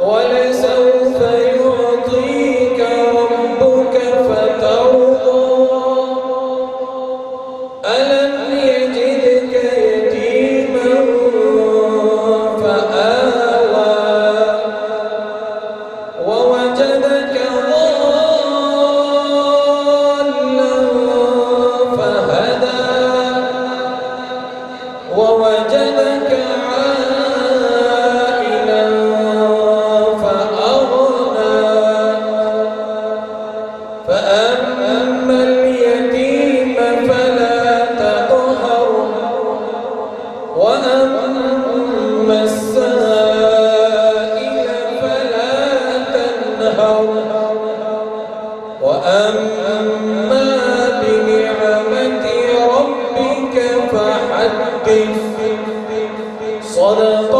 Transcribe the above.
ولسوف يعطيك ربك فترضى ألم يجدك يتيما فآوى ووجدك ضالا فهدى ووجدك عائلا فأغنى فأما اليتيم فلا تقهر وأما السائل فلا تنهر وأما بنعمة ربك فحدث. صدق